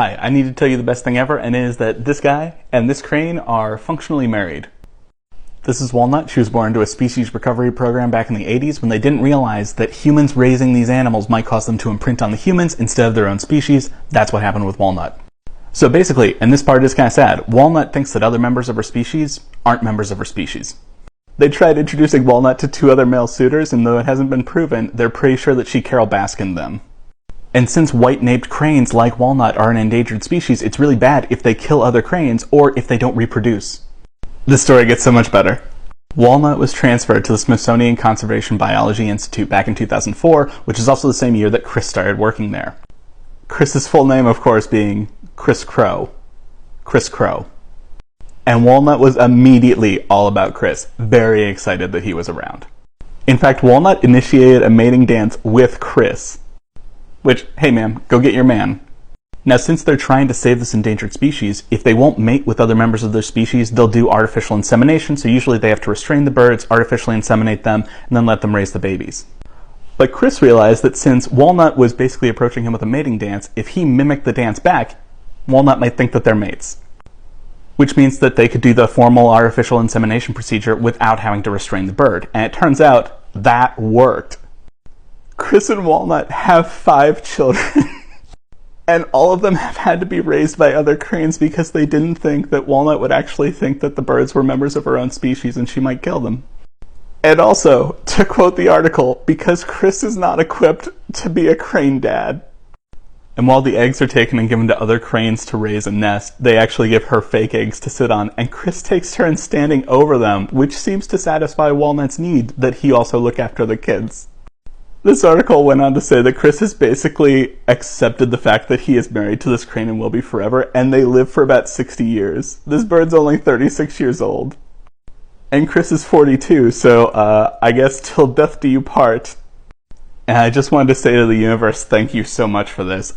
Hi, I need to tell you the best thing ever, and it is that this guy and this crane are functionally married. This is Walnut. She was born into a species recovery program back in the 80s when they didn't realize that humans raising these animals might cause them to imprint on the humans instead of their own species. That's what happened with Walnut. So basically, and this part is kind of sad, Walnut thinks that other members of her species aren't members of her species. They tried introducing Walnut to 2 other male suitors, and though it hasn't been proven, they're pretty sure that she Carol Baskined them. And since white-naped cranes like Walnut are an endangered species, it's really bad if they kill other cranes or if they don't reproduce. The story gets so much better. Walnut was transferred to the Smithsonian Conservation Biology Institute back in 2004, which is also the same year that Chris started working there. Chris's full name, of course, being Chris Crow. Chris Crow. And Walnut was immediately all about Chris, very excited that he was around. In fact, Walnut initiated a mating dance with Chris. Which, hey ma'am, go get your man. Now, since they're trying to save this endangered species, if they won't mate with other members of their species, they'll do artificial insemination, so usually they have to restrain the birds, artificially inseminate them, and then let them raise the babies. But Chris realized that since Walnut was basically approaching him with a mating dance, if he mimicked the dance back, Walnut might think that they're mates. Which means that they could do the formal artificial insemination procedure without having to restrain the bird. And it turns out that worked. Chris and Walnut have 5 children. And all of them have had to be raised by other cranes because they didn't think that Walnut would actually think that the birds were members of her own species and she might kill them. And also, to quote the article, because Chris is not equipped to be a crane dad. And while the eggs are taken and given to other cranes to raise and nest, they actually give her fake eggs to sit on, and Chris takes turns standing over them, which seems to satisfy Walnut's need that he also look after the kids. This article went on to say that Chris has basically accepted the fact that he is married to this crane and will be forever, and they live for about 60 years. This bird's only 36 years old. And Chris is 42, so I guess till death do you part. And I just wanted to say to the universe, thank you so much for this.